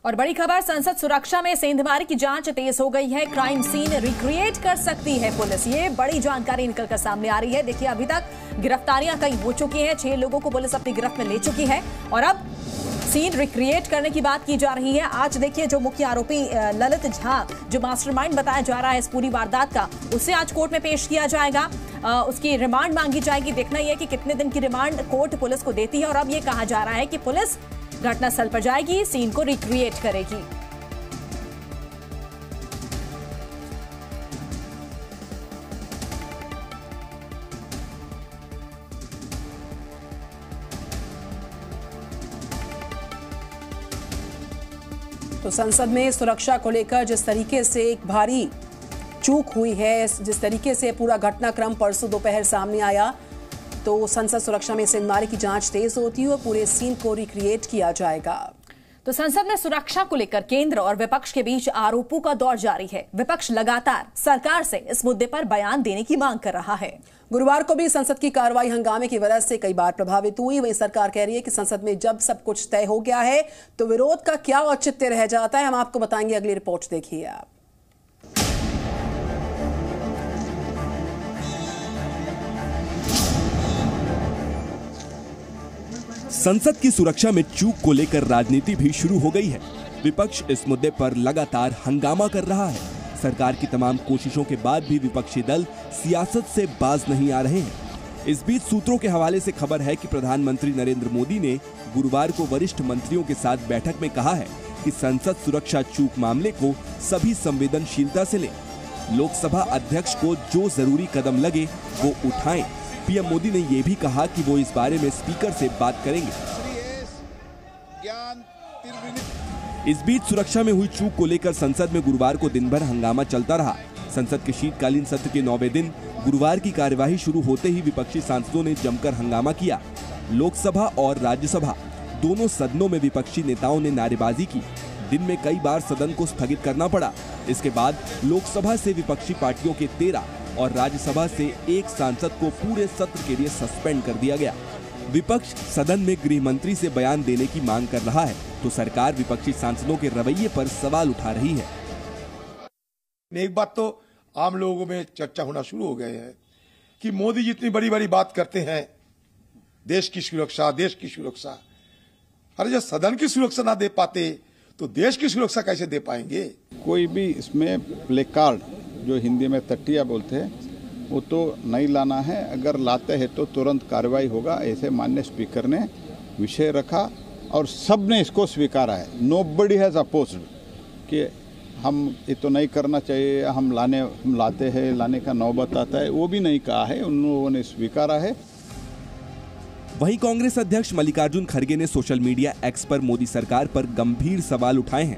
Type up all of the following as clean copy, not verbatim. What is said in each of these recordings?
और बड़ी खबर, संसद सुरक्षा में सेंधमारी की जांच तेज हो गई है। क्राइम सीन रिक्रिएट कर सकती है पुलिस, ये बड़ी जानकारी निकलकर सामने आ रही है। देखिए, अभी तक गिरफ्तारियां कई हो चुकी हैं, 6 लोगों को पुलिस अपनी गिरफ्त में ले चुकी है और अब सीन रिक्रिएट करने की बात की जा रही है। आज देखिए, जो मुख्य आरोपी ललित झा, जो मास्टरमाइंड बताया जा रहा है इस पूरी वारदात का, उसे आज कोर्ट में पेश किया जाएगा। उसकी रिमांड मांगी जाएगी। देखना यह है कि कितने दिन की रिमांड कोर्ट पुलिस को देती है। और अब यह कहा जा रहा है कि पुलिस घटनास्थल पर जाएगी, सीन को रिक्रिएट करेगी। तो संसद में सुरक्षा को लेकर जिस तरीके से एक भारी चूक हुई है, जिस तरीके से पूरा घटनाक्रम परसों दोपहर सामने आया, तो संसद सुरक्षा में सेंधमारी की जांच तेज होती है और पूरे सीन को रिक्रिएट किया जाएगा। तो संसद में सुरक्षा को लेकर केंद्र और विपक्ष के बीच आरोपों का दौर जारी है। विपक्ष लगातार सरकार से इस मुद्दे पर बयान देने की मांग कर रहा है। गुरुवार को भी संसद की कार्रवाई हंगामे की वजह से कई बार प्रभावित हुई। वहीं सरकार कह रही है कि संसद में जब सब कुछ तय हो गया है तो विरोध का क्या औचित्य रह जाता है, हम आपको बताएंगे। अगली रिपोर्ट देखिए आप। संसद की सुरक्षा में चूक को लेकर राजनीति भी शुरू हो गई है। विपक्ष इस मुद्दे पर लगातार हंगामा कर रहा है। सरकार की तमाम कोशिशों के बाद भी विपक्षी दल सियासत से बाज नहीं आ रहे हैं। इस बीच सूत्रों के हवाले से खबर है कि प्रधानमंत्री नरेंद्र मोदी ने गुरुवार को वरिष्ठ मंत्रियों के साथ बैठक में कहा है कि संसद सुरक्षा चूक मामले को सभी संवेदनशीलता से लें। लोकसभा अध्यक्ष को जो जरूरी कदम लगे वो उठाएं। पीएम मोदी ने ये भी कहा कि वो इस बारे में स्पीकर से बात करेंगे। इस बीच सुरक्षा में हुई चूक को लेकर संसद में गुरुवार को दिन भर हंगामा चलता रहा। संसद के शीतकालीन सत्र के 9वें दिन गुरुवार की कार्यवाही शुरू होते ही विपक्षी सांसदों ने जमकर हंगामा किया। लोकसभा और राज्यसभा दोनों सदनों में विपक्षी नेताओं ने नारेबाजी की। दिन में कई बार सदन को स्थगित करना पड़ा। इसके बाद लोकसभा से विपक्षी पार्टियों के 13 और राज्यसभा से 1 सांसद को पूरे सत्र के लिए सस्पेंड कर दिया गया। विपक्ष सदन में गृह मंत्री से बयान देने की मांग कर रहा है, तो सरकार विपक्षी सांसदों के रवैये पर सवाल उठा रही है। एक बात तो आम लोगों में चर्चा होना शुरू हो गई है कि मोदी जितनी बड़ी बड़ी बात करते हैं, देश की सुरक्षा, अरे जब सदन की सुरक्षा ना दे पाते तो देश की सुरक्षा कैसे दे पाएंगे। कोई भी इसमें प्ले कार्ड, जो हिंदी में तट्टिया बोलते हैं, वो तो नहीं लाना है। अगर लाते हैं तो तुरंत कार्रवाई होगा, ऐसे माननीय स्पीकर ने विषय रखा और सब ने इसको स्वीकारा है। नोबडी हैज अपोज्ड कि हम ये तो नहीं करना चाहिए, हम लाते हैं, लाने का नौबत आता है, वो भी नहीं कहा है, उन लोगों ने स्वीकारा है। वहीं कांग्रेस अध्यक्ष मल्लिकार्जुन खड़गे ने सोशल मीडिया एक्स पर मोदी सरकार पर गंभीर सवाल उठाए हैं।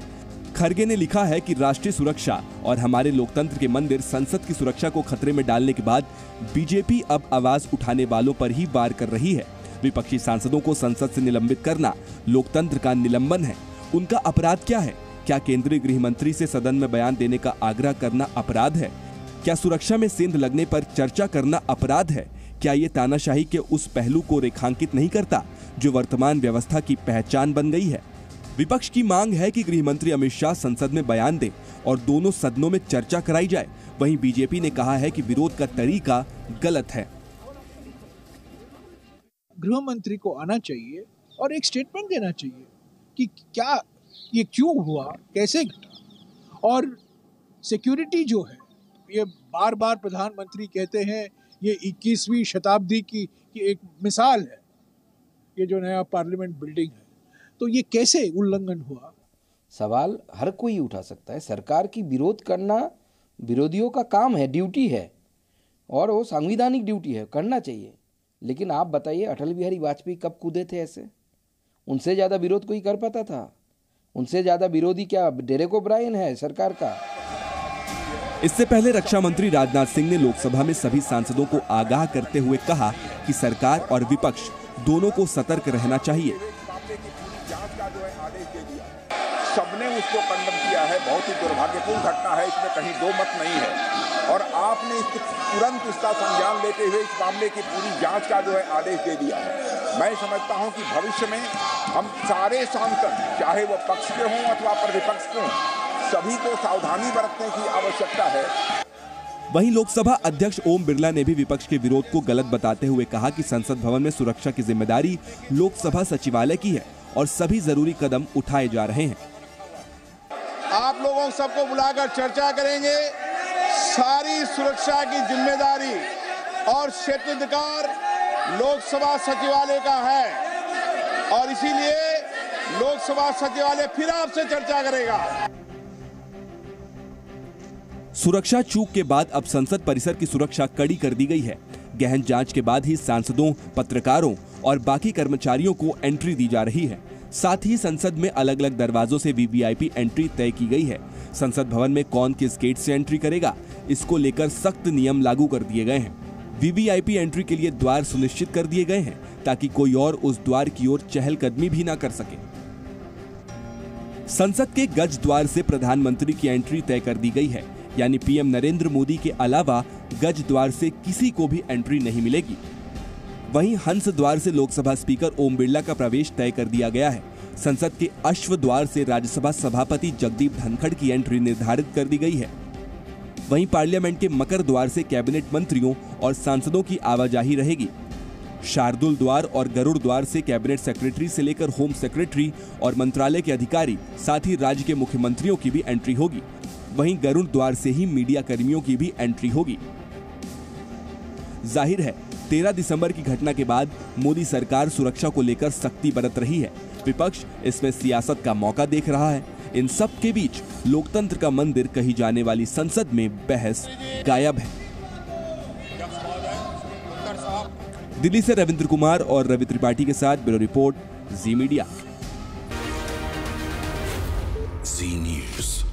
खड़गे ने लिखा है कि राष्ट्रीय सुरक्षा और हमारे लोकतंत्र के मंदिर संसद की सुरक्षा को खतरे में डालने के बाद बीजेपी अब आवाज उठाने वालों पर ही वार कर रही है। विपक्षी सांसदों को संसद से निलंबित करना लोकतंत्र का निलंबन है। उनका अपराध क्या है? क्या केंद्रीय गृह मंत्री से सदन में बयान देने का आग्रह करना अपराध है? क्या सुरक्षा में सेंध लगने पर चर्चा करना अपराध है? क्या ये तानाशाही के उस पहलू को रेखांकित नहीं करता जो वर्तमान व्यवस्था की पहचान बन गई है? विपक्ष की मांग है कि गृह मंत्री अमित शाह संसद में बयान दें और दोनों सदनों में चर्चा कराई जाए। वहीं बीजेपी ने कहा है कि विरोध का तरीका गलत है। गृह मंत्री को आना चाहिए और एक स्टेटमेंट देना चाहिए कि क्या ये क्यों हुआ, कैसे घटा। और सिक्योरिटी जो है, ये बार बार प्रधानमंत्री कहते हैं ये 21वीं शताब्दी की एक मिसाल है, ये जो नया पार्लियामेंट बिल्डिंग है, तो ये कैसे उल्लंघन हुआ? सवाल हर कोई उठा सकता है। सरकार की विरोध करना विरोधियों का काम है, ड्यूटी है, और वो संवैधानिक ड्यूटी है, करना चाहिए। लेकिन आप बताइए, अटल बिहारी वाजपेयी कब कूदे थे ऐसे? उनसे ज़्यादा विरोध कोई कर पाता था? उनसे ज़्यादा विरोधी क्या डेरेक ओब्रायन है सरकार का? इससे पहले रक्षा मंत्री राजनाथ सिंह ने लोकसभा में सभी सांसदों को आगाह करते हुए कहा कि सरकार और विपक्ष दोनों को सतर्क रहना चाहिए। सबने उसको कंडम किया है, बहुत ही दुर्भाग्यपूर्ण घटना है, इसमें कहीं दो मत नहीं है। और आपने तुरंत इसका संज्ञान लेते हुए इस मामले की पूरी जांच का आदेश दे दिया है। मैं समझता हूं कि भविष्य में हम सारे सांसद, चाहे वो पक्ष के हों अथवा प्रतिपक्ष के हों, सभी को सावधानी बरतने की आवश्यकता है। वहीं लोकसभा अध्यक्ष ओम बिरला ने भी विपक्ष के विरोध को गलत बताते हुए कहा कि संसद भवन में सुरक्षा की जिम्मेदारी लोकसभा सचिवालय की है और सभी जरूरी कदम उठाए जा रहे हैं। आप लोगों सबको बुलाकर चर्चा करेंगे। सारी सुरक्षा की जिम्मेदारी और क्षेत्राधिकार लोकसभा सचिवालय का है और इसीलिए लोकसभा सचिवालय फिर आपसे चर्चा करेगा। सुरक्षा चूक के बाद अब संसद परिसर की सुरक्षा कड़ी कर दी गई है। गहन जांच के बाद ही सांसदों, पत्रकारों और बाकी कर्मचारियों को एंट्री दी जा रही है। साथ ही संसद में अलग अलग दरवाजों से वीवीआईपी एंट्री तय की गई है। संसद भवन में कौन किस गेट से एंट्री करेगा, इसको लेकर सख्त नियम लागू कर दिए गए हैं। वीवीआईपी एंट्री के लिए द्वार सुनिश्चित कर दिए गए हैं ताकि कोई और उस द्वार की ओर चहलकदमी भी ना कर सके। संसद के गज द्वार से प्रधानमंत्री की एंट्री तय कर दी गई है, यानी पीएम नरेंद्र मोदी के अलावा गज द्वार से किसी को भी एंट्री नहीं मिलेगी। वहीं हंस द्वार से लोकसभा स्पीकर ओम बिरला का प्रवेश तय कर दिया गया है। संसद के अश्व द्वार से राज्यसभा सभापति जगदीप धनखड़ की एंट्री निर्धारित कर दी गई है। वहीं पार्लियामेंट के मकर द्वार से कैबिनेट मंत्रियों और सांसदों की आवाजाही रहेगी। शार्दुल द्वार और गरुड़ द्वार से कैबिनेट सेक्रेटरी से लेकर होम सेक्रेटरी और मंत्रालय के अधिकारी, साथ ही राज्य के मुख्यमंत्रियों की भी एंट्री होगी। वहीं गरुड़ द्वार से ही मीडिया कर्मियों की भी एंट्री होगी। जाहिर है 13 दिसंबर की घटना के बाद मोदी सरकार सुरक्षा को लेकर सख्ती बरत रही है। विपक्ष इसमें सियासत का मौका देख रहा है। इन सब के बीच लोकतंत्र का मंदिर कही जाने वाली संसद में बहस गायब है। दिल्ली से रविंद्र कुमार और रवि त्रिपाठी के साथ ब्यूरो रिपोर्ट, जी मीडिया। जी न्यूज़।